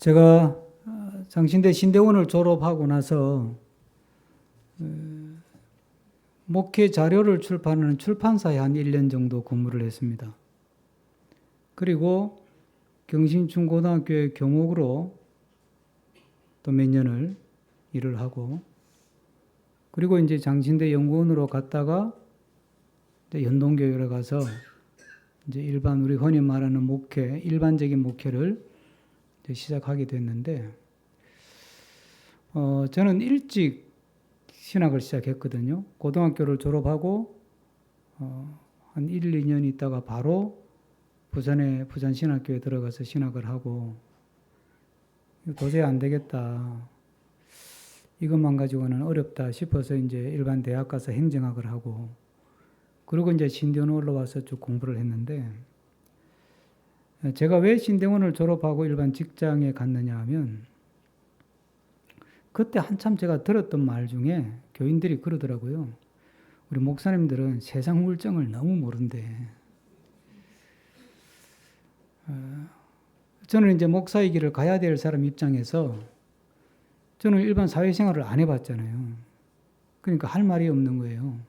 제가 장신대 신대원을 졸업하고 나서 목회 자료를 출판하는 출판사에 한 1년 정도 근무를 했습니다. 그리고 경신중고등학교의 교목으로 또 몇 년을 일을 하고, 그리고 이제 장신대 연구원으로 갔다가 연동교회로 가서 이제 일반 우리 흔히 말하는 목회, 일반적인 목회를 시작하게 됐는데, 저는 일찍 신학을 시작했거든요. 고등학교를 졸업하고 한 1, 2년 있다가 바로 부산 신학교에 들어가서 신학을 하고, 도저히 안 되겠다, 이것만 가지고는 어렵다 싶어서 이제 일반 대학 가서 행정학을 하고, 그리고 이제 신대원 올라와서 쭉 공부를 했는데, 제가 왜 신대원을 졸업하고 일반 직장에 갔느냐 하면, 그때 한참 제가 들었던 말 중에 교인들이 그러더라고요. 우리 목사님들은 세상 물정을 너무 모른대. 저는 이제 목사의 길을 가야 될 사람 입장에서 저는 일반 사회생활을 안 해봤잖아요. 그러니까 할 말이 없는 거예요.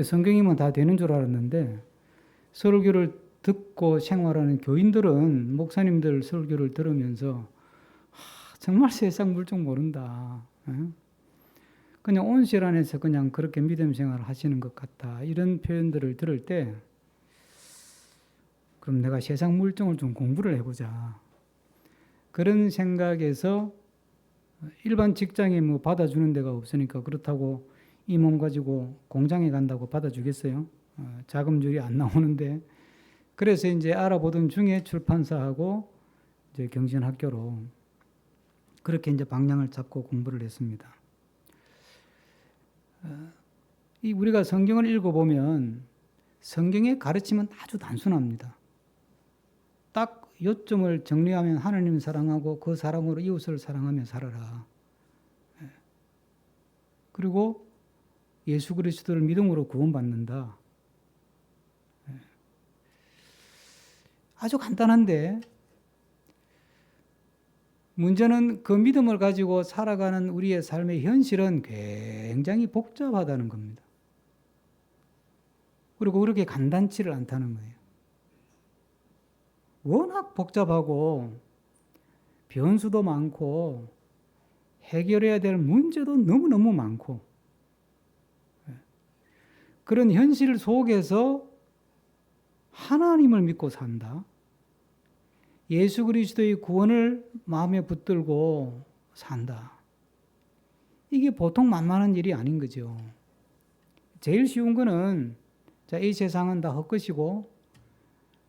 성경이면 다 되는 줄 알았는데, 설교를 듣고 생활하는 교인들은 목사님들 설교를 들으면서 정말 세상 물정 모른다, 그냥 온실 안에서 그냥 그렇게 믿음 생활을 하시는 것 같다, 이런 표현들을 들을 때, 그럼 내가 세상 물정을 좀 공부를 해보자, 그런 생각에서, 일반 직장에 뭐 받아주는 데가 없으니까 그렇다고 이 몸 가지고 공장에 간다고 받아주겠어요? 자금줄이 안 나오는데. 그래서 이제 알아보던 중에 출판사하고 이제 경신학교로 그렇게 이제 방향을 잡고 공부를 했습니다. 우리가 성경을 읽어보면 성경의 가르침은 아주 단순합니다. 딱 요점을 정리하면 하나님을 사랑하고 그 사랑으로 이웃을 사랑하며 살아라. 그리고 예수 그리스도를 믿음으로 구원받는다. 아주 간단한데, 문제는 그 믿음을 가지고 살아가는 우리의 삶의 현실은 굉장히 복잡하다는 겁니다. 그리고 그렇게 간단치를 않다는 거예요. 워낙 복잡하고 변수도 많고 해결해야 될 문제도 너무너무 많고, 그런 현실 속에서 하나님을 믿고 산다, 예수 그리스도의 구원을 마음에 붙들고 산다, 이게 보통 만만한 일이 아닌 거죠. 제일 쉬운 거는, 자, 이 세상은 다 헛것이고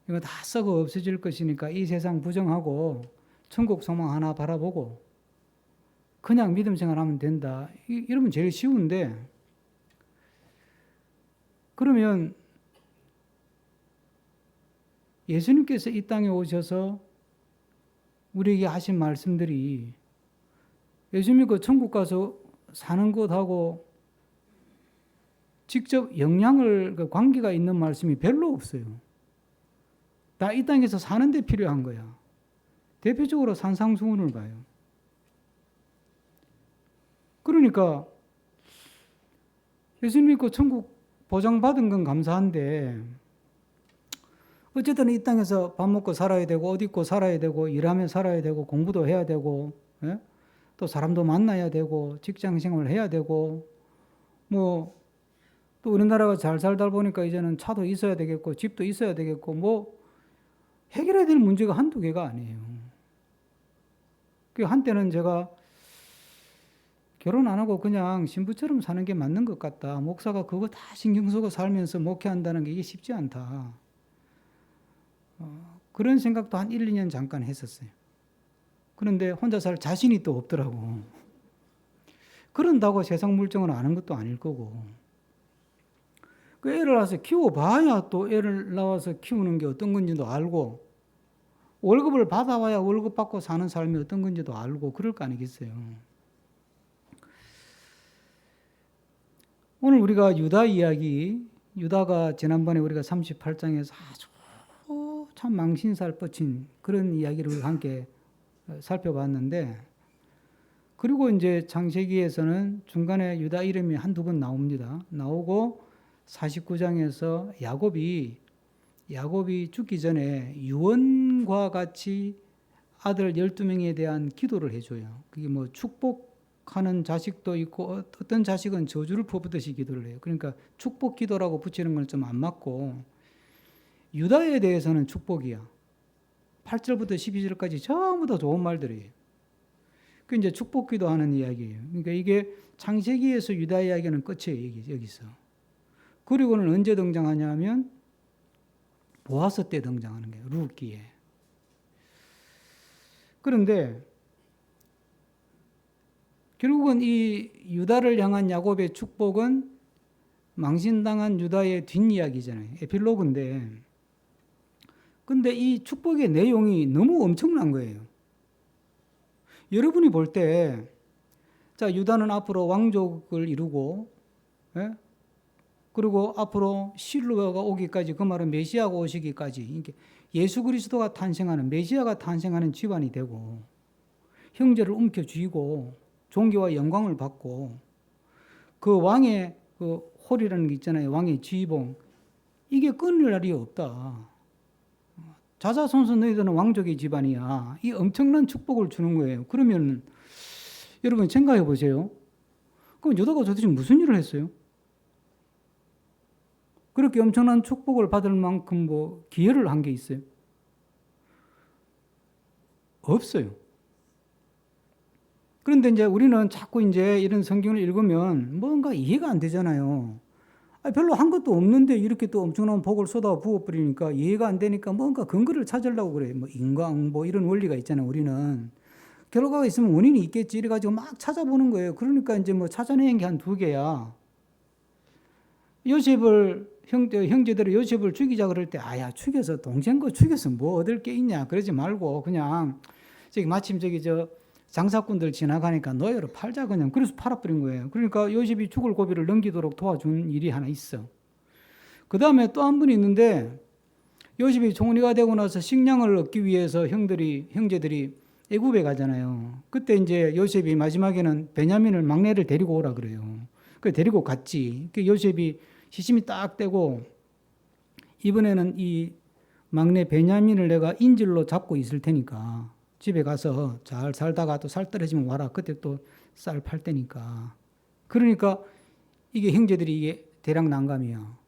이거 다 썩어 없어질 것이니까 이 세상 부정하고 천국 소망 하나 바라보고 그냥 믿음 생활하면 된다, 이러면 제일 쉬운데, 그러면 예수님께서 이 땅에 오셔서 우리에게 하신 말씀들이 예수 믿고 천국 가서 사는 것하고 직접 관계가 있는 말씀이 별로 없어요. 다 이 땅에서 사는 데 필요한 거야. 대표적으로 산상수훈을 봐요. 그러니까 예수 믿고 천국 보장받은 건 감사한데, 어쨌든 이 땅에서 밥 먹고 살아야 되고 옷 입고 살아야 되고 일하며 살아야 되고 공부도 해야 되고, 또 사람도 만나야 되고 직장 생활을 해야 되고, 뭐 또 우리나라가 잘 살다 보니까 이제는 차도 있어야 되겠고 집도 있어야 되겠고, 뭐 해결해야 될 문제가 한두 개가 아니에요. 한때는 제가 결혼 안 하고 그냥 신부처럼 사는 게 맞는 것 같다, 목사가 그거 다 신경 쓰고 살면서 목회한다는 게 이게 쉽지 않다, 그런 생각도 한 1, 2년 잠깐 했었어요. 그런데 혼자 살 자신이 또 없더라고. 그런다고 세상 물정을 아는 것도 아닐 거고, 그 애를 낳아서 키워봐야 또 애를 낳아서 키우는 게 어떤 건지도 알고, 월급을 받아와야 월급 받고 사는 삶이 어떤 건지도 알고 그럴 거 아니겠어요. 오늘 우리가 유다 이야기, 유다가 지난번에 우리가 38장에서 아주 참 망신살 뻗친 그런 이야기를 함께 살펴봤는데, 그리고 이제 창세기에서는 중간에 유다 이름이 한두 번 나옵니다. 나오고 49장에서 야곱이 죽기 전에 유언과 같이 아들 12명에 대한 기도를 해줘요. 그게 뭐 축복하는 자식도 있고 어떤 자식은 저주를 퍼붓듯이 기도를 해요. 그러니까 축복 기도라고 붙이는 건 좀 안 맞고, 유다에 대해서는 축복이야. 8절부터 12절까지 전부 다 좋은 말들이에요. 그 이제 축복 기도하는 이야기예요. 그러니까 이게 창세기에서 유다 이야기는 끝이에요, 여기서. 그리고는 언제 등장하냐면 보아스 때 등장하는 거예요, 룻기에. 그런데 결국은 이 유다를 향한 야곱의 축복은 망신당한 유다의 뒷이야기잖아요. 에필로그인데. 근데 이 축복의 내용이 너무 엄청난 거예요. 여러분이 볼 때, 자, 유다는 앞으로 왕족을 이루고, 예? 그리고 앞으로 실로가 오기까지, 그 말은 메시아가 오시기까지, 예수 그리스도가 탄생하는, 메시아가 탄생하는 집안이 되고, 형제를 움켜쥐고, 존귀와 영광을 받고, 그 왕의 그 홀이라는 게 있잖아요. 왕의 지휘봉. 이게 끊을 날이 없다. 자자손손 너희들은 왕족의 집안이야. 이 엄청난 축복을 주는 거예요. 그러면 여러분 생각해 보세요. 그럼 유다가 도대체 무슨 일을 했어요? 그렇게 엄청난 축복을 받을 만큼 뭐 기여를 한 게 있어요? 없어요. 그런데 이제 우리는 자꾸 이제 이런 성경을 읽으면 뭔가 이해가 안 되잖아요. 별로 한 것도 없는데 이렇게 또 엄청난 복을 쏟아 부어버리니까 이해가 안 되니까 뭔가 근거를 찾으려고 그래요. 뭐 인과응보 이런 원리가 있잖아요. 우리는 결과가 있으면 원인이 있겠지 이래가지고 막 찾아보는 거예요. 그러니까 이제 뭐 찾아낸 게 한 두 개야. 형제들이 요셉을 죽이자 그럴 때, 아야 죽여서 동생 거 죽여서 뭐 얻을 게 있냐 그러지 말고 그냥 마침 장사꾼들 지나가니까 너희를 팔자 그냥. 그래서 팔아버린 거예요. 그러니까 요셉이 죽을 고비를 넘기도록 도와준 일이 하나 있어. 그 다음에 또 한 분이 있는데, 요셉이 총리가 되고 나서 식량을 얻기 위해서 형제들이 애굽에 가잖아요. 그때 이제 요셉이 마지막에는 베냐민을 막내를 데리고 오라 그래요. 그 데리고 갔지. 그 요셉이 시심이 딱 떼고, 이번에는 이 막내 베냐민을 내가 인질로 잡고 있을 테니까 집에 가서 잘 살다가 또 살 떨어지면 와라. 그때 또 쌀 팔 때니까. 그러니까 이게 형제들이 이게 대략 난감이야.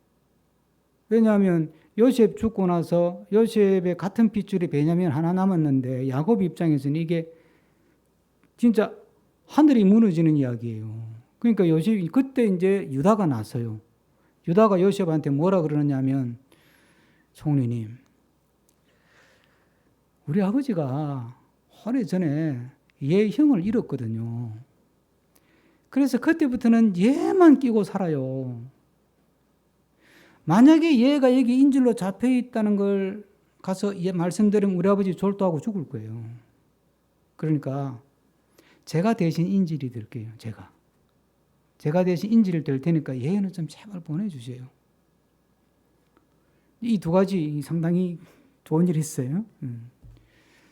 왜냐하면 요셉 죽고 나서 요셉의 같은 핏줄이 베냐민 하나 남았는데, 야곱 입장에서는 이게 진짜 하늘이 무너지는 이야기예요. 그러니까 요셉이 그때 이제 유다가 나서요. 유다가 요셉한테 뭐라 그러느냐면, 총리님, 우리 아버지가 오래전에 얘 형을 잃었거든요. 그래서 그때부터는 얘만 끼고 살아요. 만약에 얘가 여기 인질로 잡혀 있다는 걸 가서 얘 말씀드리면 우리 아버지 졸도하고 죽을 거예요. 그러니까 제가 대신 인질이 될게요. 제가 대신 인질이 될 테니까 얘는 좀 제발 보내주세요. 이 두 가지 상당히 좋은 일이 있어요.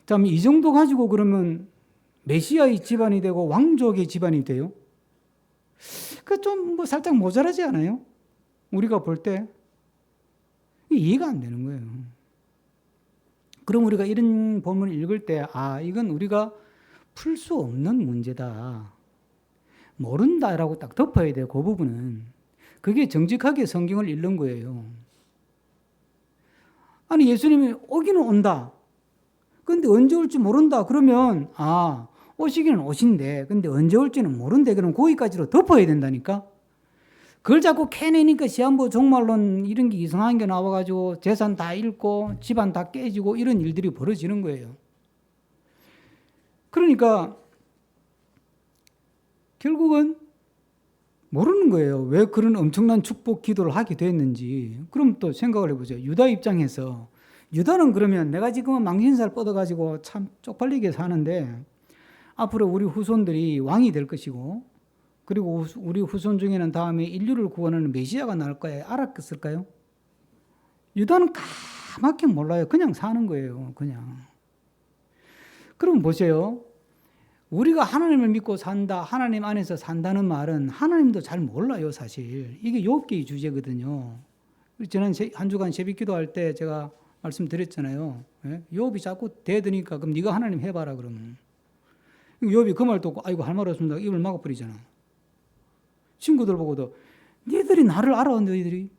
자, 이 정도 가지고 그러면 메시아의 집안이 되고 왕족의 집안이 돼요? 그 좀 뭐 살짝 모자라지 않아요? 우리가 볼 때 이해가 안 되는 거예요. 그럼 우리가 이런 본문을 읽을 때, 이건 우리가 풀 수 없는 문제다. 모른다라고 딱 덮어야 돼요. 그 부분은. 그게 정직하게 성경을 읽는 거예요. 아니, 예수님이 오기는 온다. 근데 언제 올지 모른다. 그러면 오시기는 오신대. 근데 언제 올지는 모른대. 그럼 거기까지로 덮어야 된다니까. 그걸 자꾸 캐내니까 시한부 종말론 이런 게 이상한 게 나와가지고 재산 다 잃고 집안 다 깨지고 이런 일들이 벌어지는 거예요. 그러니까 결국은 모르는 거예요. 왜 그런 엄청난 축복 기도를 하게 됐는지. 그럼 또 생각을 해보죠. 유다 입장에서, 유다는 그러면 내가 지금은 망신살 뻗어가지고 참 쪽팔리게 사는데 앞으로 우리 후손들이 왕이 될 것이고, 그리고 우리 후손 중에는 다음에 인류를 구원하는 메시아가 나올 거야. 알았을까요? 유다는 까맣게 몰라요. 그냥 사는 거예요. 그냥. 그럼 보세요. 우리가 하나님을 믿고 산다, 하나님 안에서 산다는 말은 하나님도 잘 몰라요, 사실. 이게 욥기의 주제거든요. 지난 한 주간 새벽 기도할 때 제가 말씀드렸잖아요. 예? 욥이 자꾸 대드니까 그럼 네가 하나님 해봐라 그러면. 욥이 그 말 듣고 아이고 할 말 없습니다. 입을 막아버리잖아. 친구들 보고도 너희들이 나를 알아, 너희들이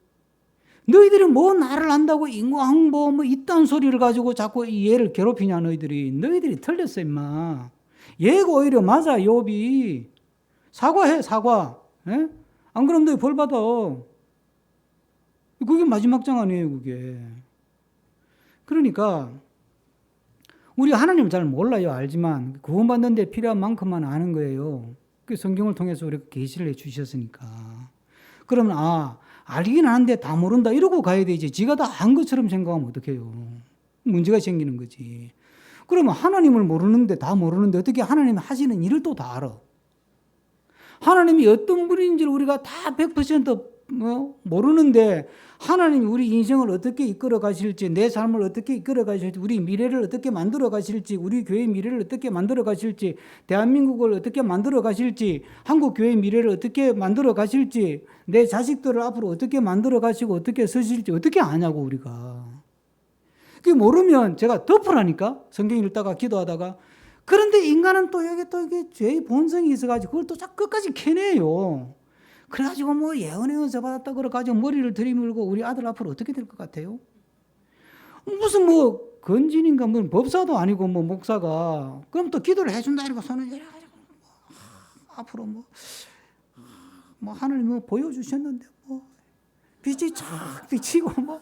뭐 나를 안다고 인과응보 뭐 이딴 소리를 가지고 자꾸 얘를 괴롭히냐 너희들이 틀렸어 임마. 얘가 오히려 맞아 욥이. 사과해 사과. 에? 안 그러면 너희 벌 받아. 그게 마지막 장 아니에요 그게. 그러니까 우리 하나님을 잘 몰라요. 알지만 구원받는 데 필요한 만큼만 아는 거예요. 그 성경을 통해서 우리가 계시를 해 주셨으니까. 그러면 알긴 아는데 다 모른다 이러고 가야 되지. 지가 다 안 것처럼 생각하면 어떡해요. 문제가 생기는 거지. 그러면 하나님을 모르는데 다 모르는데 어떻게 하나님이 하시는 일을 또 다 알아. 하나님이 어떤 분인지를 우리가 다 100% 모르는데 하나님이 우리 인생을 어떻게 이끌어 가실지, 내 삶을 어떻게 이끌어 가실지, 우리 미래를 어떻게 만들어 가실지, 우리 교회의 미래를 어떻게 만들어 가실지, 대한민국을 어떻게 만들어 가실지, 한국 교회의 미래를 어떻게 만들어 가실지, 내 자식들을 앞으로 어떻게 만들어 가시고 어떻게 서실지 어떻게 아냐고 우리가. 그게 모르면 제가 덮으라니까 성경 읽다가 기도하다가. 그런데 인간은 또 여기 또 이게 죄의 본성이 있어가지고 그걸 또 끝까지 캐내요. 그래가지고 뭐 예언의 은사 받았다 그래가지고 머리를 들이밀고 우리 아들 앞으로 어떻게 될 것 같아요? 무슨 뭐 건진인가 뭐 법사도 아니고 뭐 목사가 그럼 또 기도를 해준다 이러고 손을 내려가지고 앞으로 뭐 하나님 뭐 보여주셨는데 뭐 빛이 쫙 비치고 뭐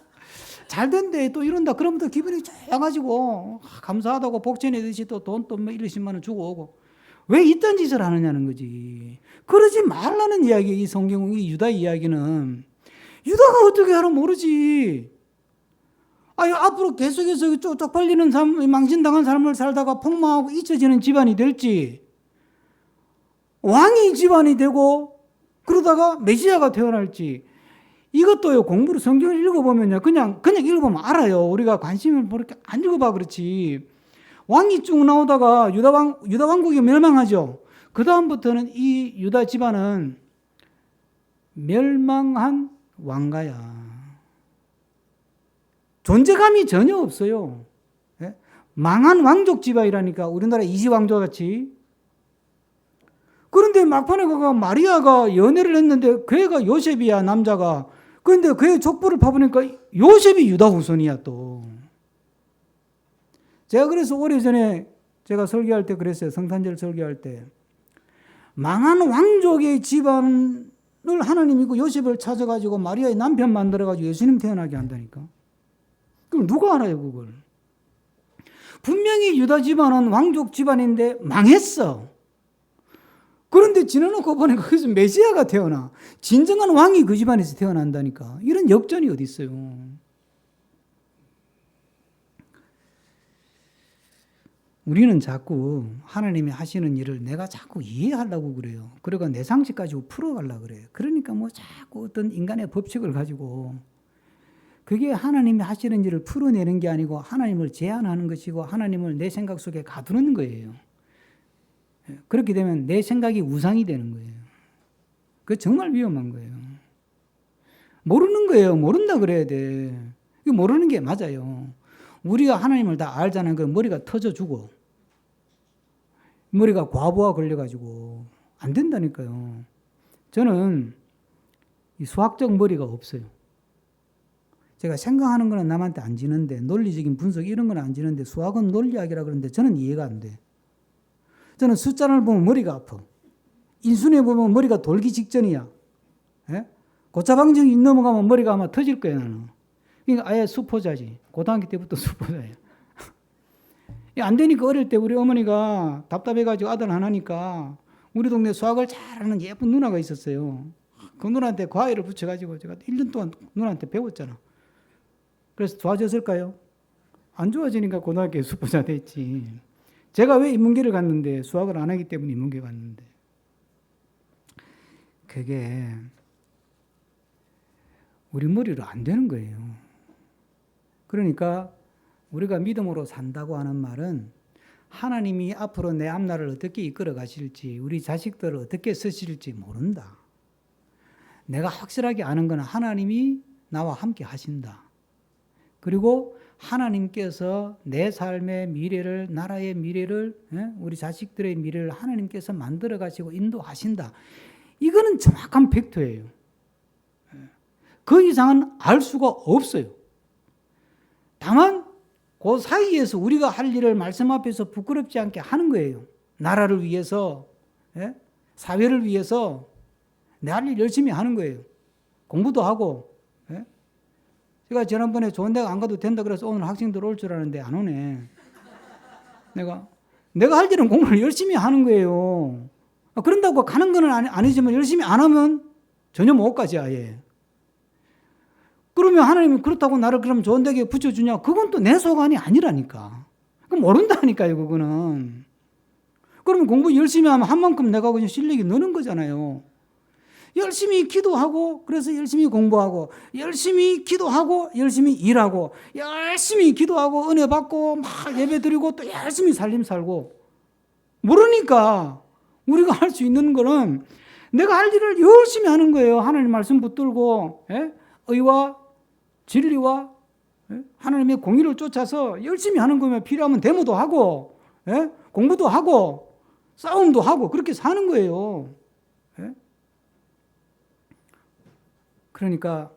잘 된대 또 이런다 그러면 또 기분이 좋아가지고 감사하다고 복전해듯이 또 돈 또 뭐 1, 20만 원 주고 오고. 왜 이딴 짓을 하느냐는 거지. 그러지 말라는 이야기. 이 성경 이 유다 이야기는 유다가 어떻게 하나 모르지. 앞으로 계속해서 쪽팔리는 삶, 망신당한 삶을 살다가 폭망하고 잊혀지는 집안이 될지, 왕이 집안이 되고 그러다가 메시아가 태어날지. 이것도요, 공부를 성경을 읽어보면요, 그냥 읽어보면 알아요. 우리가 관심을 그렇게 안 읽어봐 그렇지. 왕이 쭉 나오다가 유다 왕국이 멸망하죠. 그 다음부터는 이 유다 집안은 멸망한 왕가야. 존재감이 전혀 없어요. 예? 망한 왕족 집안이라니까. 우리나라 이지왕조 같이. 그런데 막판에 가가 마리아가 연애를 했는데 그애가 요셉이야, 남자가. 그런데 그의 족보를 파보니까 요셉이 유다 후손이야 또. 제가 그래서 오래전에 제가 설교할 때 그랬어요. 성탄절 설교할 때. 망한 왕족의 집안을 하나님이고 요셉을 찾아가지고 마리아의 남편 만들어가지고 예수님 태어나게 한다니까. 그럼 누가 알아요 그걸. 분명히 유다 집안은 왕족 집안인데 망했어. 그런데 지나놓고 보니까 거기서 메시아가 태어나. 진정한 왕이 그 집안에서 태어난다니까. 이런 역전이 어디 있어요. 우리는 자꾸 하나님이 하시는 일을 내가 자꾸 이해하려고 그래요. 그리고 내 상식 가지고 풀어가려고 그래요. 그러니까 뭐 자꾸 어떤 인간의 법칙을 가지고 그게 하나님이 하시는 일을 풀어내는 게 아니고 하나님을 제한하는 것이고 하나님을 내 생각 속에 가두는 거예요. 그렇게 되면 내 생각이 우상이 되는 거예요. 그게 정말 위험한 거예요. 모르는 거예요. 모른다 그래야 돼. 모르는 게 맞아요. 우리가 하나님을 다 알자는 그 머리가 터져주고 머리가 과부하 걸려가지고 안 된다니까요. 저는 이 수학적 머리가 없어요. 제가 생각하는 거는 남한테 안 지는데 논리적인 분석 이런 건 안 지는데 수학은 논리학이라 그러는데 저는 이해가 안 돼. 저는 숫자를 보면 머리가 아파. 인수에 보면 머리가 돌기 직전이야. 예? 고차방정이 넘어가면 머리가 아마 터질 거예요, 나는. 그러니까 아예 수포자지. 고등학교 때부터 수포자예요. 안 되니까 어릴 때 우리 어머니가 답답해가지고 아들 하나니까 우리 동네 수학을 잘하는 예쁜 누나가 있었어요. 그 누나한테 과외를 붙여가지고 제가 1년 동안 누나한테 배웠잖아. 그래서 좋아졌을까요? 안 좋아지니까 고등학교에 수포자 됐지. 제가 왜 인문계를 갔는데 수학을 안 하기 때문에 인문계 갔는데. 그게 우리 머리로 안 되는 거예요. 그러니까 우리가 믿음으로 산다고 하는 말은 하나님이 앞으로 내 앞날을 어떻게 이끌어 가실지, 우리 자식들을 어떻게 쓰실지 모른다. 내가 확실하게 아는 건 하나님이 나와 함께 하신다. 그리고 하나님께서 내 삶의 미래를, 나라의 미래를, 우리 자식들의 미래를 하나님께서 만들어 가시고 인도하신다. 이거는 정확한 팩트예요. 그 이상은 알 수가 없어요. 다만 그 사이에서 우리가 할 일을 말씀 앞에서 부끄럽지 않게 하는 거예요. 나라를 위해서, 사회를 위해서 내 할 일 열심히 하는 거예요. 공부도 하고. 제가 지난번에 좋은 데가 안 가도 된다 그래서 오늘 학생들 올 줄 알았는데 안 오네. 내가 할 일은 공부를 열심히 하는 거예요. 그런다고 가는 건 아니지만 열심히 안 하면 전혀 못 가지 아예. 그러면 하나님이 그렇다고 나를 그럼 좋은 데에 붙여주냐? 그건 또 내 소관이 아니라니까. 그럼 모른다니까요, 그거는. 그러면 공부 열심히 하면 한 만큼 내가 그냥 실력이 느는 거잖아요. 열심히 기도하고, 그래서 열심히 공부하고, 열심히 기도하고, 열심히 일하고, 열심히 기도하고, 은혜 받고, 막 예배 드리고, 또 열심히 살림 살고. 모르니까 우리가 할 수 있는 거는 내가 할 일을 열심히 하는 거예요. 하나님 말씀 붙들고, 의와 진리와 하나님의 공의를 쫓아서 열심히 하는 거면 필요하면 데모도 하고, 공부도 하고, 싸움도 하고, 그렇게 사는 거예요. 그러니까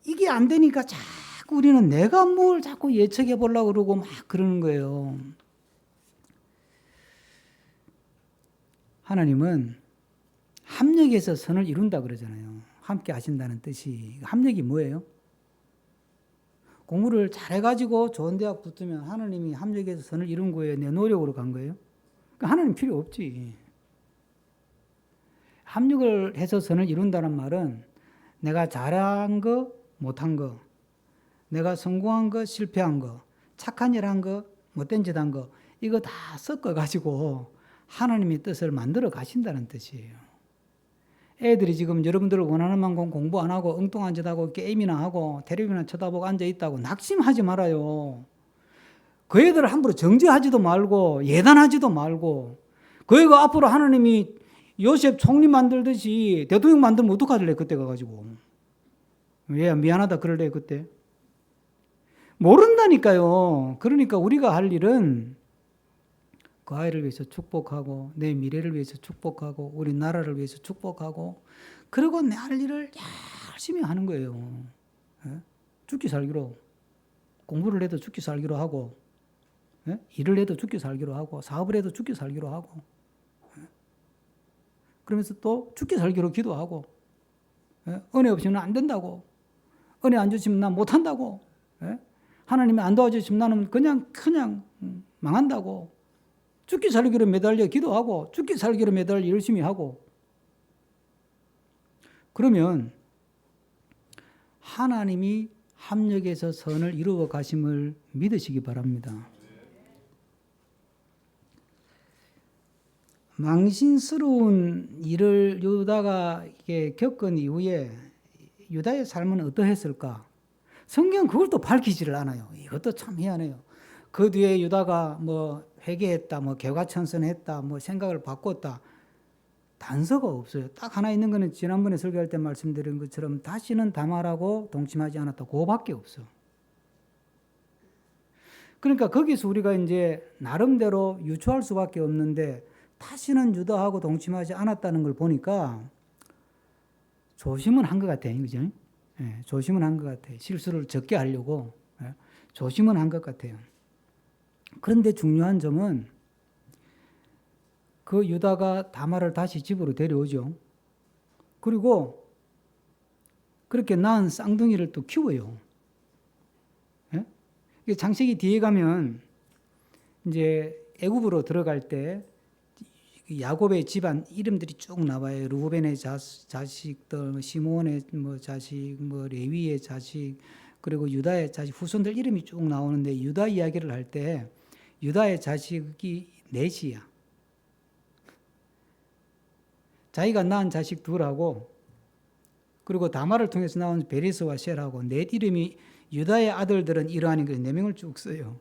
이게 안 되니까 자꾸 우리는 내가 뭘 자꾸 예측해 보려고 그러고 막 그러는 거예요. 하나님은 합력에서 선을 이룬다 그러잖아요. 함께 하신다는 뜻이. 합력이 뭐예요? 공부를 잘해가지고 좋은 대학 붙으면 하나님이 합력에서 선을 이룬 거예요? 내 노력으로 간 거예요? 그러니까 하나님 필요 없지. 합력을 해서 선을 이룬다는 말은 내가 잘한 거, 못한 거, 내가 성공한 거, 실패한 거, 착한 일 한 거, 못된 짓 한 거, 이거 다 섞어가지고 하나님의 뜻을 만들어 가신다는 뜻이에요. 애들이 지금 여러분들 원하는 만큼 공부 안 하고 엉뚱한 짓 하고 게임이나 하고 텔레비나 쳐다보고 앉아있다고 낙심하지 말아요. 그 애들을 함부로 정죄하지도 말고 예단하지도 말고 그 애가 앞으로 하나님이 요셉 총리 만들듯이 대통령 만들면 어떡하길래 그때 가가지고. 왜 미안하다 그럴래 그때. 모른다니까요. 그러니까 우리가 할 일은 그 아이를 위해서 축복하고 내 미래를 위해서 축복하고 우리 나라를 위해서 축복하고 그리고 내 할 일을 열심히 하는 거예요. 죽기 살기로. 공부를 해도 죽기 살기로 하고 일을 해도 죽기 살기로 하고 사업을 해도 죽기 살기로 하고 그러면서 또 죽기 살기로 기도하고 은혜 없이는 안 된다고 은혜 안 주시면 난 못한다고 하나님이 안 도와주시면 나는 그냥 망한다고 죽기 살기로 매달려 기도하고 죽기 살기로 매달려 열심히 하고 그러면 하나님이 합력해서 선을 이루어 가심을 믿으시기 바랍니다. 망신스러운 일을 유다가 겪은 이후에 유다의 삶은 어떠했을까? 성경은 그걸 또 밝히지를 않아요. 이것도 참 희한해요. 그 뒤에 유다가 회개했다, 개과천선했다, 생각을 바꿨다. 단서가 없어요. 딱 하나 있는 거는 지난번에 설교할 때 말씀드린 것처럼 다시는 다말하고 동침하지 않았다. 그거밖에 없어. 그러니까 거기서 우리가 이제 나름대로 유추할 수밖에 없는데 다시는 유다하고 동침하지 않았다는 걸 보니까 조심은 한 것 같아요. 그죠? 조심은 한 것 같아요. 실수를 적게 하려고 조심은 한 것 같아요. 그런데 중요한 점은 그 유다가 다말을 다시 집으로 데려오죠. 그리고 그렇게 낳은 쌍둥이를 또 키워요. 창세기 뒤에 가면 이제 애굽으로 들어갈 때 야곱의 집안 이름들이 쭉 나와요. 루벤의 자식들, 시몬의 자식, 레위의 자식, 그리고 유다의 자식, 후손들 이름이 쭉 나오는데 유다 이야기를 할 때 유다의 자식이 넷이야. 자기가 낳은 자식 둘하고 그리고 다말을 통해서 나온 베레스와 셀하고 넷 이름이 유다의 아들들은 이러하니 그 네 명을 쭉 써요.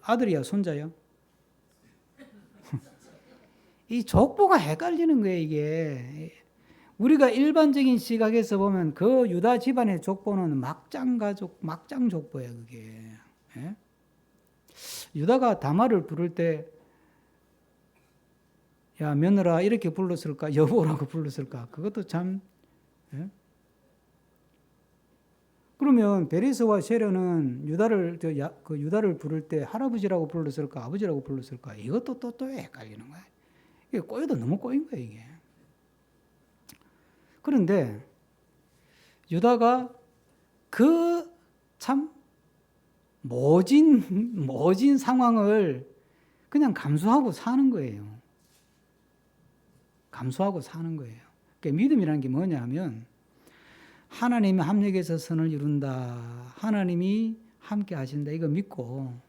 아들이야, 손자야? 이 족보가 헷갈리는 거예요, 이게. 우리가 일반적인 시각에서 보면 그 유다 집안의 족보는 막장 가족, 막장 족보예요, 그게. 예? 유다가 다말을 부를 때, 야, 며느라 이렇게 불렀을까? 여보라고 불렀을까? 그것도 참, 예? 그러면 베리스와 셰려는 유다를 부를 때 할아버지라고 불렀을까? 아버지라고 불렀을까? 이것도 또 헷갈리는 거야. 이게 꼬여도 너무 꼬인 거야, 이게. 그런데 유다가 그 참 모진 상황을 그냥 감수하고 사는 거예요. 감수하고 사는 거예요. 그러니까 믿음이라는 게 뭐냐 하면 하나님이 합력해서 선을 이룬다. 하나님이 함께 하신다. 이거 믿고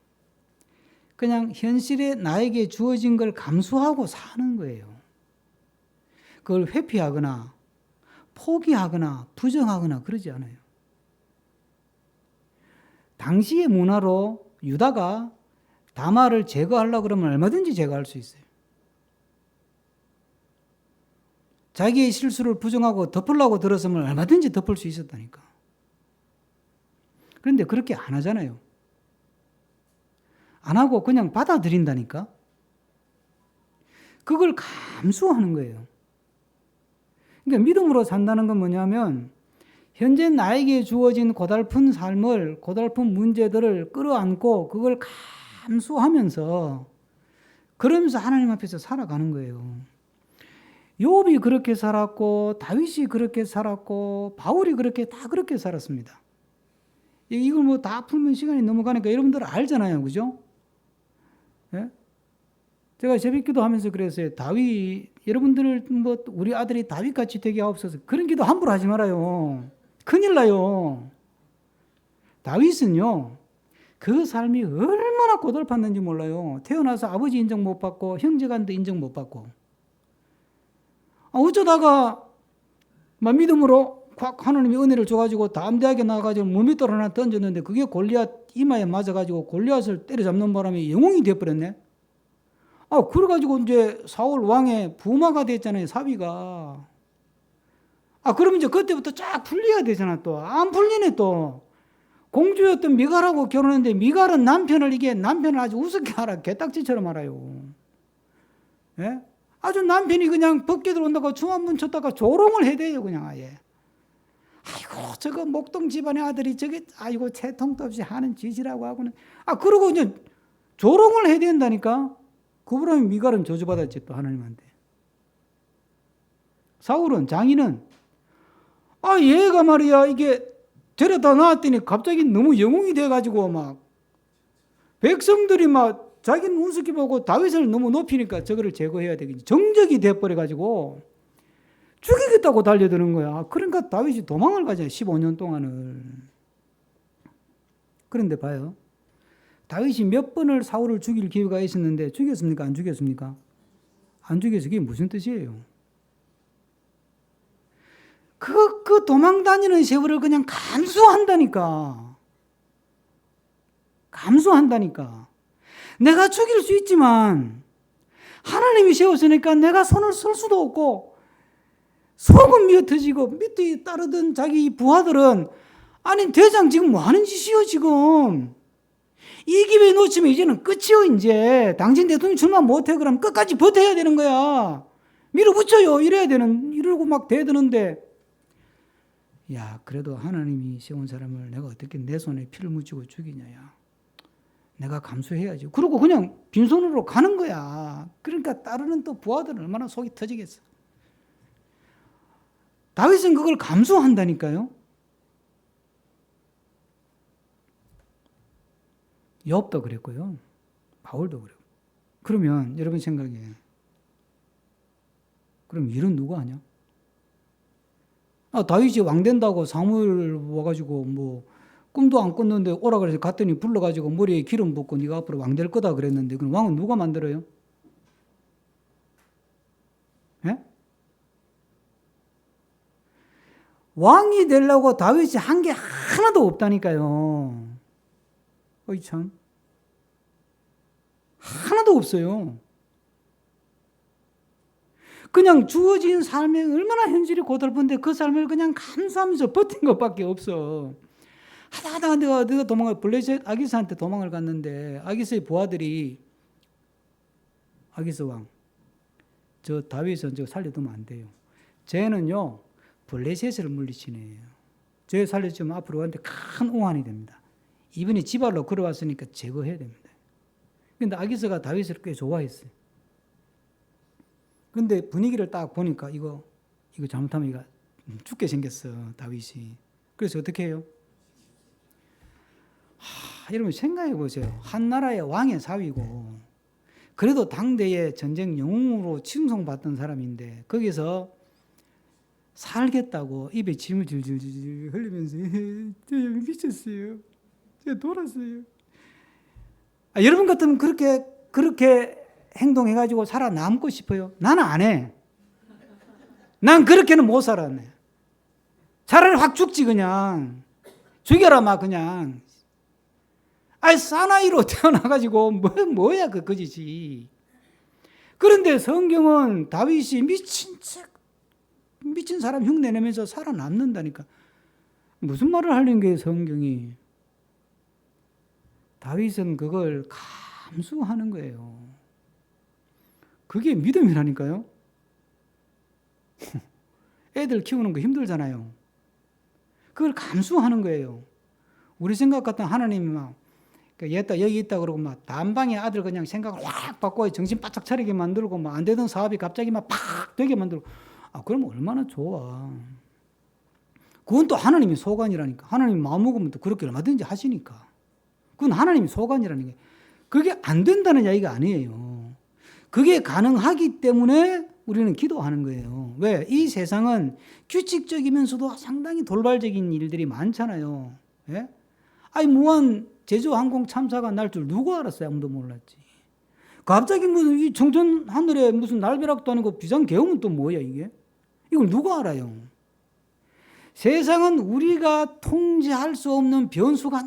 그냥 현실에 나에게 주어진 걸 감수하고 사는 거예요. 그걸 회피하거나 포기하거나 부정하거나 그러지 않아요. 당시의 문화로 유다가 다말을 제거하려고 그러면 얼마든지 제거할 수 있어요. 자기의 실수를 부정하고 덮으려고 들었으면 얼마든지 덮을 수 있었다니까. 그런데 그렇게 안 하잖아요. 안 하고 그냥 받아들인다니까. 그걸 감수하는 거예요. 그러니까 믿음으로 산다는 건 뭐냐면 현재 나에게 주어진 고달픈 삶을, 고달픈 문제들을 끌어안고 그걸 감수하면서 그러면서 하나님 앞에서 살아가는 거예요. 욥이 그렇게 살았고 다윗이 그렇게 살았고 바울이 다 그렇게 살았습니다. 이걸 뭐 다 풀면 시간이 넘어가니까 여러분들 알잖아요. 그죠? 예? 제가 새벽기도 하면서 그랬어요. 여러분들 뭐 우리 아들이 다윗같이 되게 하옵소서. 그런 기도 함부로 하지 말아요. 큰일 나요. 다윗은요. 그 삶이 얼마나 고달팠는지 몰라요. 태어나서 아버지 인정 못 받고 형제간도 인정 못 받고 어쩌다가 믿음으로 하나님이 은혜를 줘가지고 담대하게 나가가지고 물밑돌 하나 던졌는데 그게 골리앗 이마에 맞아가지고 골리앗을 때려잡는 바람에 영웅이 되어버렸네. 그래가지고 이제 사울 왕의 부마가 됐잖아요, 사위가. 그러면 이제 그때부터 쫙 풀려야 되잖아, 또. 안 풀리네, 또. 공주였던 미갈하고 결혼했는데 미갈은 남편을 아주 우습게 알아. 개딱지처럼 알아요. 예? 아주 남편이 그냥 벗게 들어온다고 중한문 쳤다가 조롱을 해대요, 그냥 아예. 아이고, 저거 목동 집안의 아들이 아이고, 채통도 없이 하는 짓이라고 하고는. 그러고 이제 조롱을 해야 된다니까? 그러면 미갈은 저주받았지, 또 하나님한테. 사울은, 장인은, 얘가 말이야, 이게 데려다 놨더니 갑자기 너무 영웅이 돼가지고 백성들이 자기는 우습게 보고 다윗을 너무 높이니까 저거를 제거해야 되겠지. 정적이 돼버려가지고 죽이겠다고 달려드는 거야. 그러니까 다윗이 도망을 가잖아요. 15년 동안을. 그런데 봐요. 다윗이 몇 번을 사울을 죽일 기회가 있었는데 죽였습니까? 안 죽였습니까? 안 죽여서 그게 무슨 뜻이에요? 그 도망다니는 세월을 그냥 감수한다니까. 감수한다니까. 내가 죽일 수 있지만 하나님이 세웠으니까 내가 손을 쓸 수도 없고 속은 미어터지고 밑에 따르던 자기 부하들은 아니 대장 지금 뭐 하는 짓이요 지금. 이 기회 놓치면 이제는 끝이요 이제. 당신 대통령 출마 못해 그러면 끝까지 버텨야 되는 거야. 밀어붙여요 이러고 막 대드는데 야 그래도 하나님이 세운 사람을 내가 어떻게 내 손에 피를 묻히고 죽이냐야. 내가 감수해야지. 그러고 그냥 빈손으로 가는 거야. 그러니까 따르는 또 부하들은 얼마나 속이 터지겠어. 다윗은 그걸 감수한다니까요. 욥도 그랬고요. 바울도 그랬고. 그러면 여러분 생각에 그럼 일은 누가 하냐? 다윗이 왕 된다고 사무엘 와가지고 꿈도 안 꿨는데 오라 그래서 갔더니 불러가지고 머리에 기름 붓고 네가 앞으로 왕 될 거다 그랬는데 그럼 왕은 누가 만들어요? 예? 왕이 되려고 다윗이 한 게 하나도 없다니까요. 어이 참. 없어요. 그냥 주어진 삶에 얼마나 현실이 고달픈데 그 삶을 그냥 감수하면서 버틴 것밖에 없어. 하다가 내가 도망을, 블레셋 아기스한테 도망을 갔는데 아기스의 부하들이, 아기스 왕, 저 다윗은 저 살려두면 안 돼요. 쟤는요 블레셋을 물리치네요. 쟤 살려주면 앞으로 가는데 큰 오한이 됩니다. 이분이 지발로 걸어왔으니까 제거해야 됩니다. 근데 아기스가 다윗을 꽤 좋아했어요. 근데 분위기를 딱 보니까 이거 잘못하면 이거 죽게 생겼어, 다윗이. 그래서 어떻게 해요? 여러분 생각해 보세요. 한 나라의 왕의 사위고 그래도 당대의 전쟁 영웅으로 칭송받던 사람인데 거기서 살겠다고 입에 침을 줄줄줄 흘리면서 저 미쳤어요. 제가 돌았어요. 여러분 같으면 그렇게 행동해가지고 살아남고 싶어요? 나는 안 해. 난 그렇게는 못 살았네. 차라리 확 죽지 그냥. 죽여라 막 그냥. 사나이로 태어나가지고 뭐야 그 거지지. 그런데 성경은 다윗이 미친 사람 흉내내면서 살아남는다니까. 무슨 말을 하는 거예요 성경이. 다윗은 그걸 감수하는 거예요. 그게 믿음이라니까요. 애들 키우는 거 힘들잖아요. 그걸 감수하는 거예요. 우리 생각 같은 하나님이 막 얘다 여기 있다 그러고 막 단방에 아들 그냥 생각을 확 바꿔 정신 바짝 차리게 만들고 막 안 되던 사업이 갑자기 막 팍 되게 만들고 그러면 얼마나 좋아. 그건 또 하나님이 소관이라니까. 하나님이 마음먹으면 또 그렇게 얼마든지 하시니까. 그건 하나님이 소관이라는 게. 그게 안 된다는 이야기가 아니에요. 그게 가능하기 때문에 우리는 기도하는 거예요. 왜? 이 세상은 규칙적이면서도 상당히 돌발적인 일들이 많잖아요. 예? 무한 제주항공 참사가 날 줄 누가 알았어요? 아무도 몰랐지. 갑자기 무슨 이 청천 하늘에 무슨 날벼락도 아니고 비상계엄은 또 뭐야 이게? 이걸 누가 알아요? 세상은 우리가 통제할 수 없는 변수가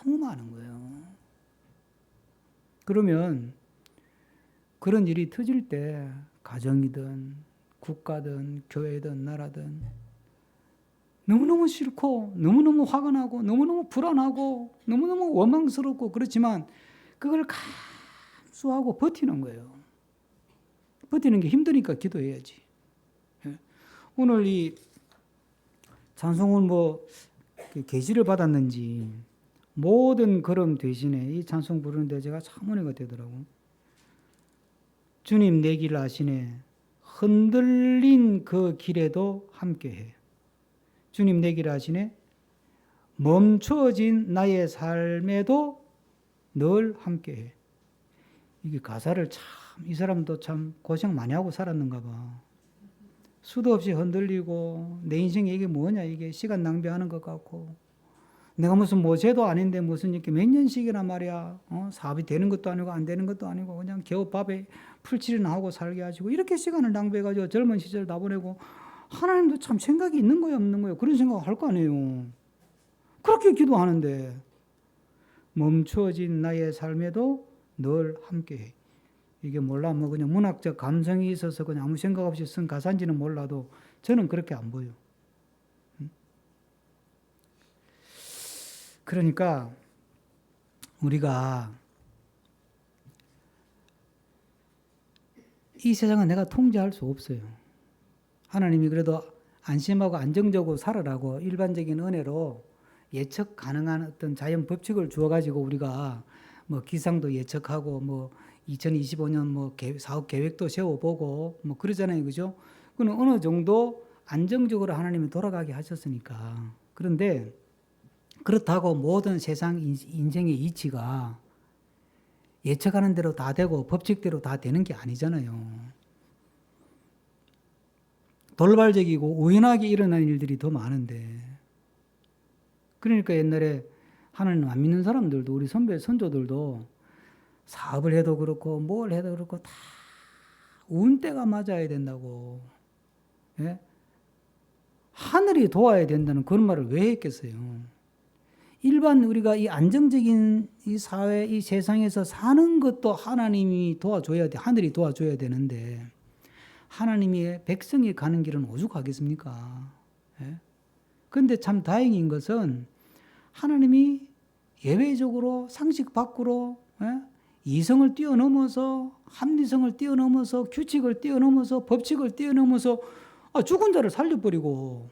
너무 많은 거예요. 그러면 그런 일이 터질 때 가정이든 국가든 교회든 나라든 너무너무 싫고 너무너무 화가 나고 너무너무 불안하고 너무너무 원망스럽고 그렇지만 그걸 감수하고 버티는 거예요. 버티는 게 힘드니까 기도해야지. 오늘 이 찬송은 계시를 받았는지 모든 걸음 대신에 이 찬송 부르는데 제가 참 은혜가 되더라고요. 주님 내 길 아시네. 흔들린 그 길에도 함께해. 주님 내 길 아시네. 멈춰진 나의 삶에도 늘 함께해. 이게 가사를 참 이 사람도 참 고생 많이 하고 살았는가 봐. 수도 없이 흔들리고 내 인생이 이게 뭐냐 이게 시간 낭비하는 것 같고 내가 무슨 모세도 아닌데 무슨 이렇게 몇 년씩이나 말이야 사업이 되는 것도 아니고 안 되는 것도 아니고 그냥 겨우 밥에 풀칠이나 하고 살게 하시고 이렇게 시간을 낭비해가지고 젊은 시절 다 보내고 하나님도 참 생각이 있는 거예요 없는 거예요? 그런 생각 할 거 아니에요. 그렇게 기도하는데 멈춰진 나의 삶에도 늘 함께해. 이게 몰라 그냥 문학적 감성이 있어서 그냥 아무 생각 없이 쓴 가사인지는 몰라도 저는 그렇게 안 보여. 그러니까 우리가 이 세상은 내가 통제할 수 없어요. 하나님이 그래도 안심하고 안정적으로 살아라고 일반적인 은혜로 예측 가능한 어떤 자연 법칙을 주어가지고 우리가 기상도 예측하고 2025년 사업 계획도 세워보고 그러잖아요, 그죠? 그는 어느 정도 안정적으로 하나님이 돌아가게 하셨으니까. 그런데 그렇다고 모든 세상 인생의 이치가 예측하는 대로 다 되고 법칙대로 다 되는 게 아니잖아요. 돌발적이고 우연하게 일어난 일들이 더 많은데. 그러니까 옛날에 하나님 안 믿는 사람들도 우리 선배 선조들도 사업을 해도 그렇고 뭘 해도 그렇고 다 운때가 맞아야 된다고. 예? 하늘이 도와야 된다는 그런 말을 왜 했겠어요? 일반 우리가 이 안정적인 이 사회, 이 세상에서 사는 것도 하나님이 도와줘야 돼. 하늘이 도와줘야 되는데 하나님의 백성이 가는 길은 오죽하겠습니까? 예? 그런데 참 다행인 것은 하나님이 예외적으로 상식 밖으로 이성을 뛰어넘어서 합리성을 뛰어넘어서 규칙을 뛰어넘어서 법칙을 뛰어넘어서 죽은 자를 살려버리고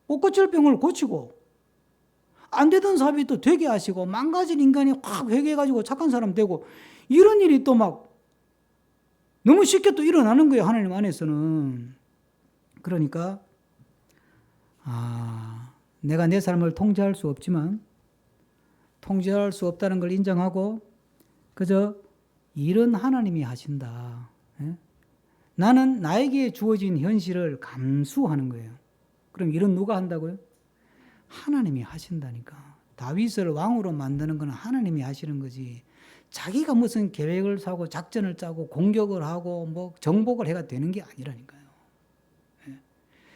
못 고칠 병을 고치고 안 되던 사업이 또 되게 하시고 망가진 인간이 확 회개해가지고 착한 사람 되고 이런 일이 또 막 너무 쉽게 또 일어나는 거예요. 하나님 안에서는. 그러니까 내가 내 삶을 통제할 수 없지만 통제할 수 없다는 걸 인정하고 그저 일은 하나님이 하신다. 나는 나에게 주어진 현실을 감수하는 거예요. 그럼 일은 누가 한다고요? 하나님이 하신다니까. 다윗을 왕으로 만드는 건 하나님이 하시는 거지. 자기가 무슨 계획을 사고 작전을 짜고 공격을 하고 뭐 정복을 해가 되는 게 아니라니까요.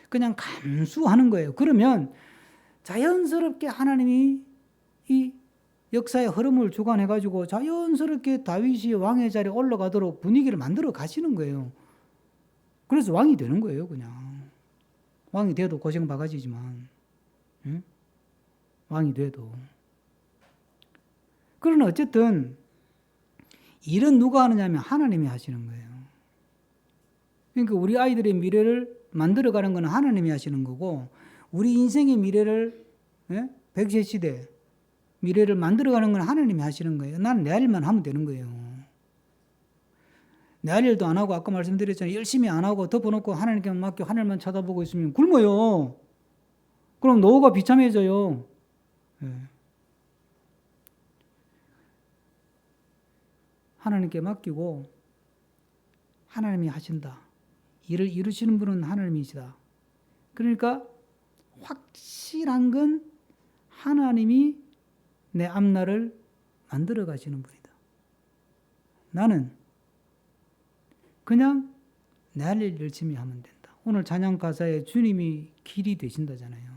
그냥 감수하는 거예요. 그러면 자연스럽게 하나님이 이 역사의 흐름을 주관해가지고 자연스럽게 다윗이 왕의 자리에 올라가도록 분위기를 만들어 가시는 거예요. 그래서 왕이 되는 거예요, 그냥. 왕이 돼도 고생 바가지지만. 응? 왕이 돼도. 그러나 어쨌든 일은 누가 하느냐 하면 하나님이 하시는 거예요. 그러니까 우리 아이들의 미래를 만들어가는 건 하나님이 하시는 거고 우리 인생의 미래를 100세 시대 미래를 만들어가는 건 하나님이 하시는 거예요. 나는 내 할 일만 하면 되는 거예요. 내 할 일도 안 하고 아까 말씀드렸잖아요. 열심히 안 하고 덮어놓고 하나님께만 맡겨 하늘만 쳐다보고 있으면 굶어요. 그럼 노후가 비참해져요. 하나님께 맡기고 하나님이 하신다. 일을 이루시는 분은 하나님이시다. 그러니까 확실한 건 하나님이 내 앞날을 만들어 가시는 분이다. 나는 그냥 내 할 일 열심히 하면 된다. 오늘 찬양 가사에 주님이 길이 되신다잖아요.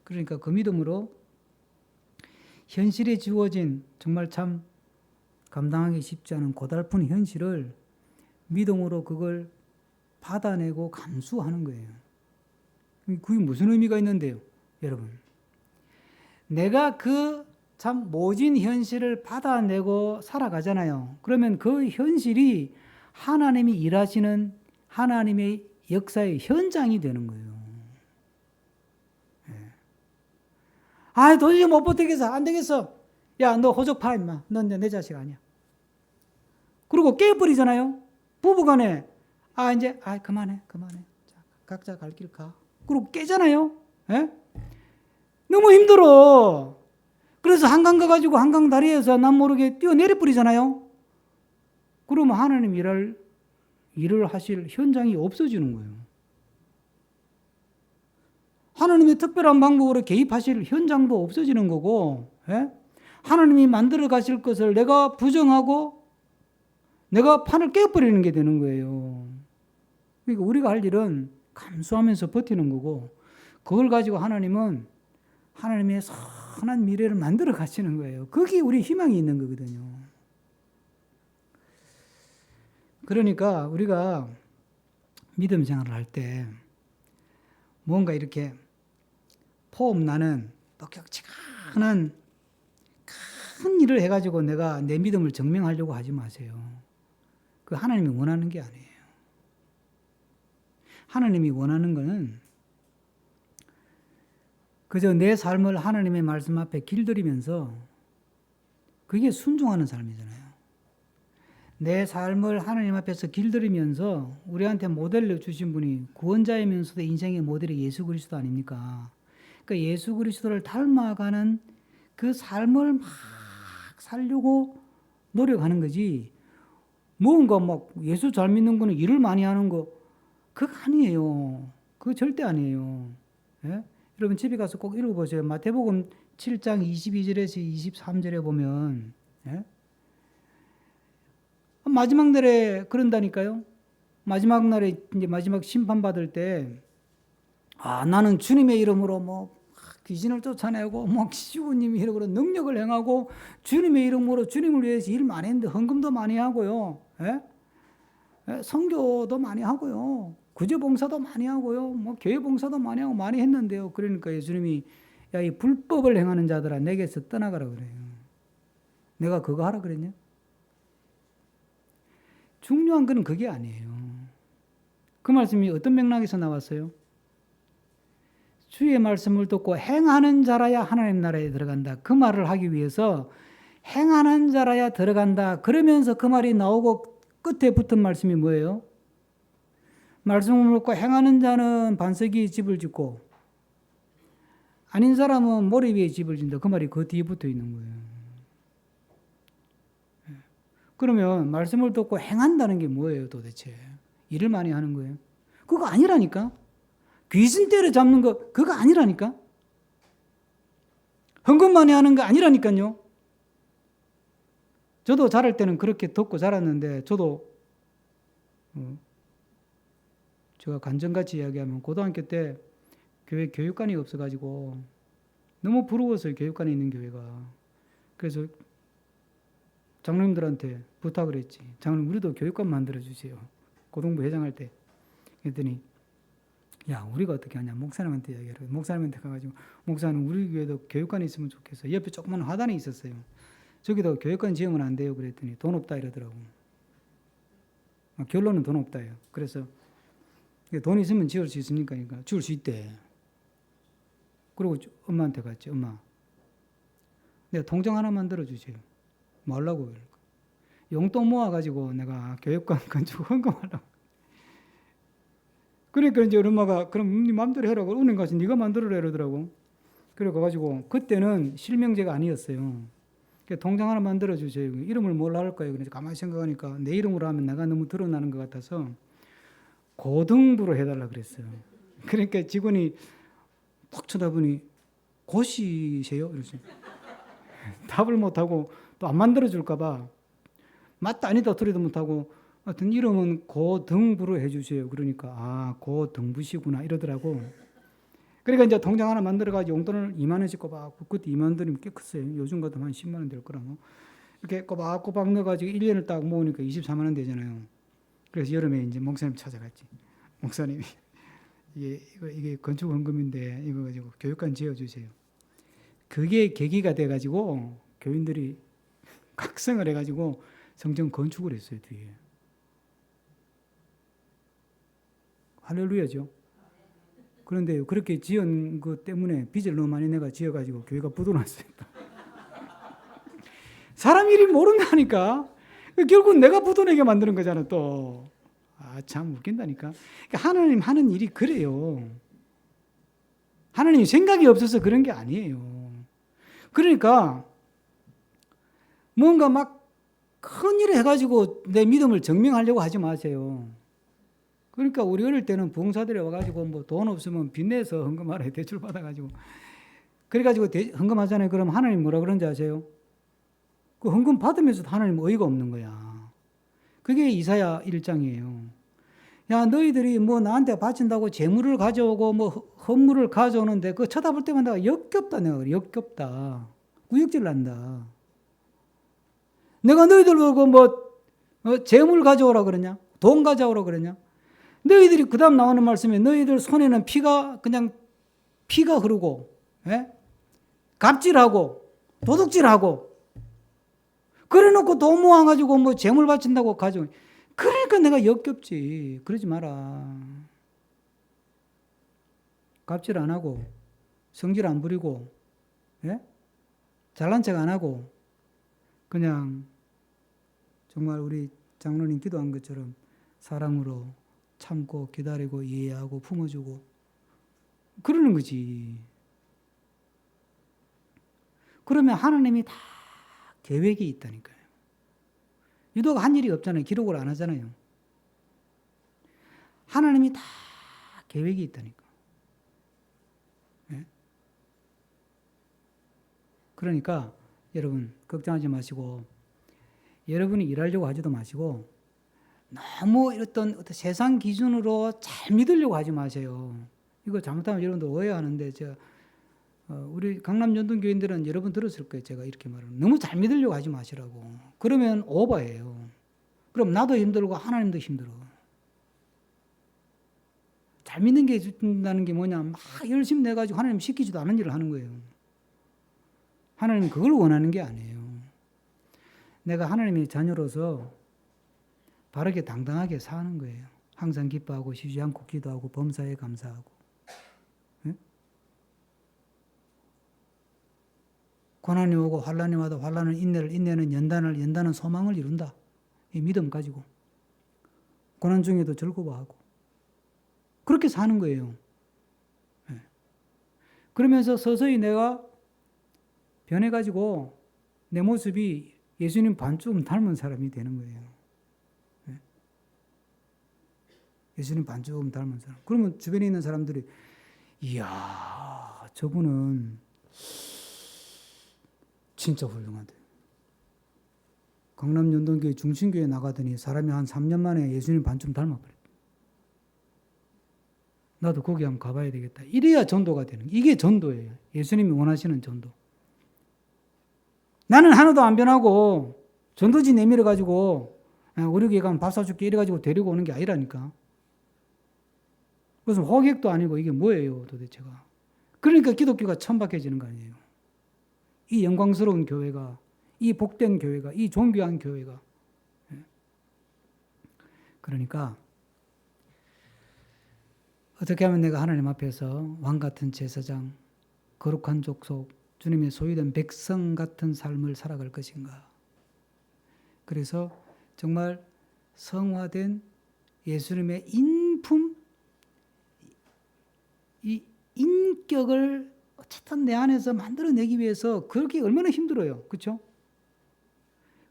그러니까 그 믿음으로 현실에 주어진 정말 참 감당하기 쉽지 않은 고달픈 현실을 믿음으로 그걸 받아내고 감수하는 거예요. 그게 무슨 의미가 있는데요, 여러분? 내가 그 참 모진 현실을 받아내고 살아가잖아요. 그러면 그 현실이 하나님이 일하시는 하나님의 역사의 현장이 되는 거예요. 도저히 못 버티겠어. 안 되겠어. 야, 너 호적 파, 임마. 넌 내 자식 아니야. 그리고 깨버리잖아요. 부부간에 이제 그만해. 자, 각자 갈 길 가. 그리고 깨잖아요. 너무 힘들어. 그래서 한강 가가지고 한강 다리에서 남 모르게 뛰어내려 버리잖아요. 그러면 하나님 일을 하실 현장이 없어지는 거예요. 하나님의 특별한 방법으로 개입하실 현장도 없어지는 거고, 하나님이 만들어 가실 것을 내가 부정하고 내가 판을 깨버리는 게 되는 거예요. 그러니까 우리가 할 일은 감수하면서 버티는 거고 그걸 가지고 하나님은 하나님의 선한 미래를 만들어 가시는 거예요. 그게 우리 희망이 있는 거거든요. 그러니까 우리가 믿음 생활을 할 때 뭔가 이렇게 포움 나는 뻑격지근한 큰 일을 해가지고 내가 내 믿음을 증명하려고 하지 마세요. 그 하나님이 원하는 게 아니에요. 하나님이 원하는 거는 그저 내 삶을 하나님의 말씀 앞에 길들이면서 그게 순종하는 삶이잖아요. 내 삶을 하나님 앞에서 길들이면서 우리한테 모델로 주신 분이 구원자이면서도 인생의 모델이 예수 그리스도 아닙니까? 그러니까 예수 그리스도를 닮아가는 그 삶을 막 살려고 노력하는 거지. 뭔가 막 예수 잘 믿는 거는 일을 많이 하는 거 그거 아니에요. 그거 절대 아니에요. 여러분 집에 가서 꼭 읽어보세요. 마태복음 7장 22절에서 23절에 보면 마지막 날에 그런다니까요. 마지막 날에 이제 마지막 심판 받을 때 나는 주님의 이름으로 뭐 귀신을 쫓아내고 뭐 주님의 이름으로 능력을 행하고 주님의 이름으로 주님을 위해서 일 많이 했는데 헌금도 많이 하고요. 예? 예, 선교도 많이 하고요. 구제 봉사도 많이 하고요. 뭐 교회 봉사도 많이 하고 많이 했는데요. 그러니까 예수님이 야, 이 불법을 행하는 자들아 내게서 떠나가라 그래요. 내가 그거 하라 그랬냐? 중요한 건 그게 아니에요. 그 말씀이 어떤 맥락에서 나왔어요? 주의 말씀을 듣고 행하는 자라야 하나님 나라에 들어간다. 그 말을 하기 위해서 행하는 자라야 들어간다. 그러면서 그 말이 나오고 끝에 붙은 말씀이 뭐예요? 말씀을 듣고 행하는 자는 반석이 집을 짓고 아닌 사람은 모래 위에 집을 짓는다. 그 말이 그 뒤에 붙어 있는 거예요. 그러면 말씀을 듣고 행한다는 게 뭐예요 도대체? 일을 많이 하는 거예요? 그거 아니라니까. 귀신 때려잡는 거 그거 아니라니까. 헌금 많이 하는 거 아니라니까요. 저도 자랄 때는 그렇게 듣고 자랐는데 저도 제가 간증같이 이야기하면 고등학교 때 교회 교육관이 없어가지고 너무 부러웠어요. 교육관에 있는 교회가. 그래서 장로님들한테 부탁을 했지. 장로님 우리도 교육관 만들어주세요. 고등부 회장할 때. 그랬더니 야 우리가 어떻게 하냐. 목사님한테 이야기하라. 목사님한테 가가지고 목사님 우리 교회도 교육관이 있으면 좋겠어. 옆에 조그만 화단이 있었어요. 저기도 교육관 지으면 안 돼요. 그랬더니 돈 없다 이러더라고. 결론은 돈 없다요. 그래서 돈 있으면 지을 수 있습니까? 그러니까 지을 수 있대. 그리고 엄마한테 갔지. 엄마 내가 통장 하나 만들어주세요. 뭐 하려고? 용돈 모아가지고 내가 교육관 건축 헌금하려고. 그러니까 이제 엄마가 그럼 네 마음대로 해라고. 은행 가서 네가 만들어라 이러더라고. 그래 가지고 그때는 실명제가 아니었어요. 통장 하나 만들어주세요. 이름을 뭘로 할까요? 그래서 가만히 생각하니까 내 이름으로 하면 내가 너무 드러나는 것 같아서 고등부로 해달라 그랬어요. 그러니까 직원이 딱 쳐다보니 고시세요? 이러지. 답을 못하고 또 안 만들어줄까봐 맞다 아니다 소리도 못하고 하여튼 이름은 고등부로 해주세요. 그러니까 아 고등부시구나 이러더라고. 그러니까 이제 통장 하나 만들어가지고 용돈을 2만 원씩 꼬박 그때 2만 원 들이면 꽤 컸어요. 요즘 같으면 한 10만 원 될 거라고. 이렇게 꼬박꼬박 넣어가지고 1년을 딱 모으니까 24만 원 되잖아요. 그래서 여름에 이제 목사님 찾아갔지. 목사님이 이게 건축 헌금인데 이거 가지고 교육관 지어주세요. 그게 계기가 돼가지고 교인들이 각성을 해가지고 성전 건축을 했어요 뒤에. 할렐루야죠. 그런데 그렇게 지은 것 때문에 빚을 너무 많이 내가 지어가지고 교회가 부도났어요. 사람 일이 모른다니까. 결국 내가 부도내게 만드는 거잖아 또. 아, 참 웃긴다니까. 그러니까 하나님 하는 일이 그래요. 하나님 생각이 없어서 그런 게 아니에요. 그러니까 뭔가 막 큰 일을 해가지고 내 믿음을 증명하려고 하지 마세요. 그러니까 우리 어릴 때는 부흥사들이 와가지고 뭐 돈 없으면 빚내서 헌금하라 대출 받아가지고 그래가지고 헌금하잖아요. 그럼 하나님 뭐라 그런지 아세요? 그 헌금 받으면서도 하나님 어이가 없는 거야. 그게 이사야 1장이에요. 야 너희들이 뭐 나한테 바친다고 재물을 가져오고 뭐 헌물을 가져오는데 그거 쳐다볼 때마다 내가 역겹다. 내가 그래 역겹다. 구역질 난다. 내가 너희들 보고 뭐 재물 가져오라 그러냐? 돈 가져오라 그러냐? 너희들이 그 다음 나오는 말씀에 너희들 손에는 피가 그냥 피가 흐르고 예? 갑질하고 도둑질하고 그래놓고 돈 모아가지고 뭐 재물 바친다고 가져오. 그러니까 내가 역겹지. 그러지 마라. 갑질 안 하고 성질 안 부리고 예? 잘난 척 안 하고 그냥 정말 우리 장로님 기도한 것처럼 사랑으로 참고 기다리고 이해하고 품어주고 그러는 거지. 그러면 하나님이 다 계획이 있다니까요. 유도가 한 일이 없잖아요. 기록을 안 하잖아요. 하나님이 다 계획이 있다니까. 네? 그러니까 여러분 걱정하지 마시고 여러분이 일하려고 하지도 마시고 너무 어떤 세상 기준으로 잘 믿으려고 하지 마세요. 이거 잘못하면 여러분들 오해하는데 우리 강남 연동교인들은 여러분 들었을 거예요. 제가 이렇게 말하는 너무 잘 믿으려고 하지 마시라고. 그러면 오버예요. 그럼 나도 힘들고 하나님도 힘들어. 잘 믿는 게 준다는 게 뭐냐? 막 열심히 내가지고 하나님 시키지도 않은 일을 하는 거예요. 하나님은 그걸 원하는 게 아니에요. 내가 하나님의 자녀로서 바르게 당당하게 사는 거예요. 항상 기뻐하고 쉬지 않고 기도하고 범사에 감사하고. 네? 고난이 오고 환난이 와도 환난은 인내를, 인내는 연단을, 연단은 소망을 이룬다. 이 믿음 가지고. 고난 중에도 즐거워하고. 그렇게 사는 거예요. 네. 그러면서 서서히 내가 변해가지고 내 모습이 예수님 반쯤 닮은 사람이 되는 거예요. 네. 예수님 반쯤 닮은 사람. 그러면 주변에 있는 사람들이 이야, 저분은 진짜 훌륭하대. 강남 연동교회 중심교회 나가더니 사람이 한 3년 만에 예수님 반쯤 닮아버렸다. 나도 거기 한번 가봐야 되겠다. 이래야 전도가 되는 거예요. 이게 전도예요. 예수님이 원하시는 전도. 나는 하나도 안 변하고 전도지 내밀어가지고 우리 교회 가면 밥 사줄게 이래가지고 데리고 오는 게 아니라니까. 무슨 호객도 아니고 이게 뭐예요 도대체가. 그러니까 기독교가 천박해지는 거 아니에요. 이 영광스러운 교회가, 이 복된 교회가, 이 존귀한 교회가. 그러니까 어떻게 하면 내가 하나님 앞에서 왕같은 제사장, 거룩한 족속, 주님의 소유된 백성 같은 삶을 살아갈 것인가. 그래서 정말 성화된 예수님의 인품, 이 인격을 어쨌든 내 안에서 만들어내기 위해서 그렇게 얼마나 힘들어요. 그렇죠?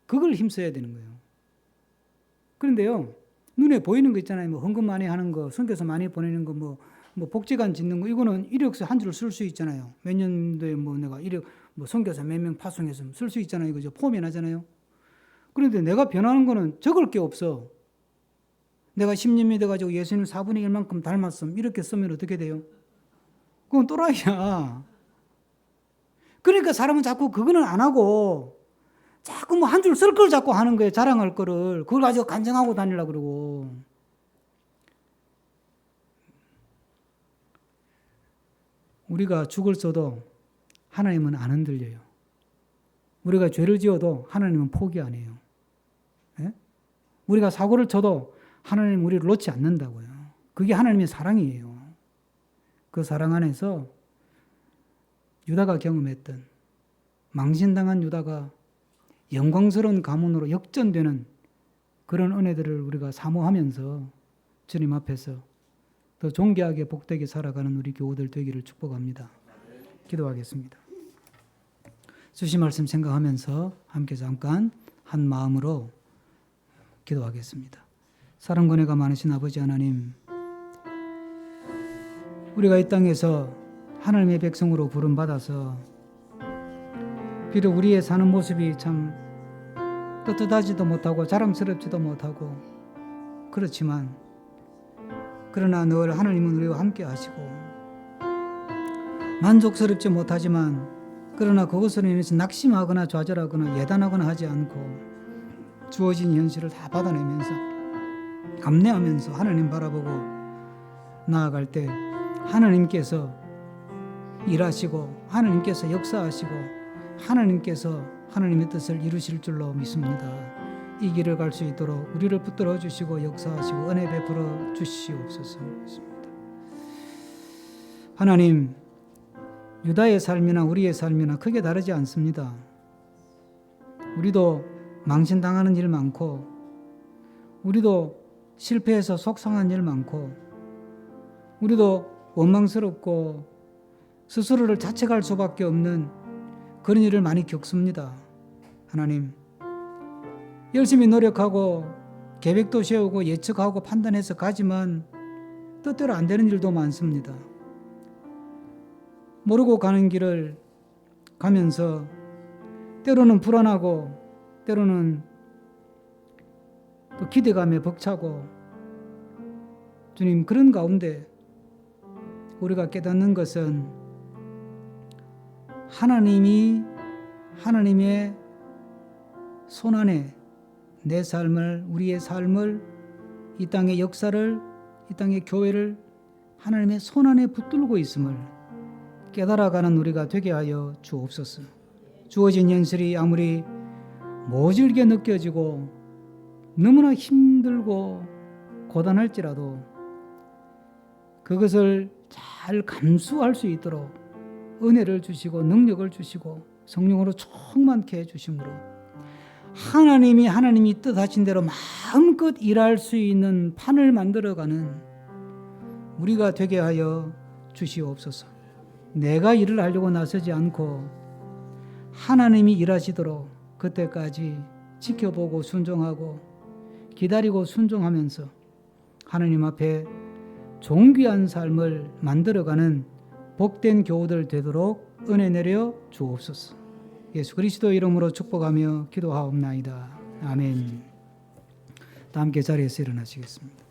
그걸 힘써야 되는 거예요. 그런데요, 눈에 보이는 거 있잖아요. 뭐 헌금 많이 하는 거, 선교사 많이 보내는 거, 뭐 복지관 짓는 거, 이거는 이력서 한 줄 쓸 수 있잖아요. 몇 년도에 뭐 내가 이력, 뭐 선교사 몇 명 파송해서 쓸 수 있잖아요. 그죠? 폼이 나잖아요. 그런데 내가 변하는 거는 적을 게 없어. 내가 10년이 돼가지고 예수님 4분의 1만큼 닮았음. 이렇게 쓰면 어떻게 돼요? 그건 또라이야. 그러니까 사람은 자꾸 그거는 안 하고 자꾸 뭐 한 줄 쓸 걸 자꾸 하는 거예요. 자랑할 거를. 그걸 가지고 간증하고 다니려고 그러고. 우리가 죽을 써도 하나님은 안 흔들려요. 우리가 죄를 지어도 하나님은 포기 안 해요. 예? 우리가 사고를 쳐도 하나님은 우리를 놓지 않는다고요. 그게 하나님의 사랑이에요. 그 사랑 안에서 유다가 경험했던, 망신당한 유다가 영광스러운 가문으로 역전되는 그런 은혜들을 우리가 사모하면서 주님 앞에서 더 존귀하게 복되게 살아가는 우리 교우들 되기를 축복합니다. 기도하겠습니다. 주신 말씀 생각하면서 함께 잠깐 한 마음으로 기도하겠습니다. 사랑과 은혜가 많으신 아버지 하나님, 우리가 이 땅에서 하나님의 백성으로 부름받아서 비록 우리의 사는 모습이 참 떳떳하지도 못하고 자랑스럽지도 못하고 그렇지만, 그러나 늘 하나님은 우리와 함께 하시고 만족스럽지 못하지만, 그러나 그것으로 인해서 낙심하거나 좌절하거나 예단하거나 하지 않고 주어진 현실을 다 받아내면서 감내하면서 하나님 바라보고 나아갈 때 하나님께서 일하시고 하나님께서 역사하시고 하나님께서 하나님의 뜻을 이루실 줄로 믿습니다. 이 길을 갈 수 있도록 우리를 붙들어 주시고 역사하시고 은혜 베풀어 주시옵소서. 하나님, 유다의 삶이나 우리의 삶이나 크게 다르지 않습니다. 우리도 망신당하는 일 많고, 우리도 실패해서 속상한 일 많고, 우리도 원망스럽고 스스로를 자책할 수밖에 없는 그런 일을 많이 겪습니다. 하나님, 열심히 노력하고 계획도 세우고 예측하고 판단해서 가지만 뜻대로 안 되는 일도 많습니다. 모르고 가는 길을 가면서 때로는 불안하고 때로는 또 기대감에 벅차고, 주님, 그런 가운데 우리가 깨닫는 것은 하나님의 손 안에 내 삶을, 우리의 삶을, 이 땅의 역사를, 이 땅의 교회를 하나님의 손 안에 붙들고 있음을 깨달아가는 우리가 되게 하여 주옵소서. 주어진 현실이 아무리 모질게 느껴지고 너무나 힘들고 고단할지라도 그것을 잘 감수할 수 있도록 은혜를 주시고 능력을 주시고 성령으로 충만케 해주심으로 하나님이 뜻하신 대로 마음껏 일할 수 있는 판을 만들어가는 우리가 되게 하여 주시옵소서. 내가 일을 하려고 나서지 않고 하나님이 일하시도록 그때까지 지켜보고 순종하고 기다리고 순종하면서 하나님 앞에 존귀한 삶을 만들어가는 복된 교우들 되도록 은혜 내려 주옵소서. 예수 그리스도 이름으로 축복하며 기도하옵나이다. 아멘. 다 함께 자리에서 일어나시겠습니다.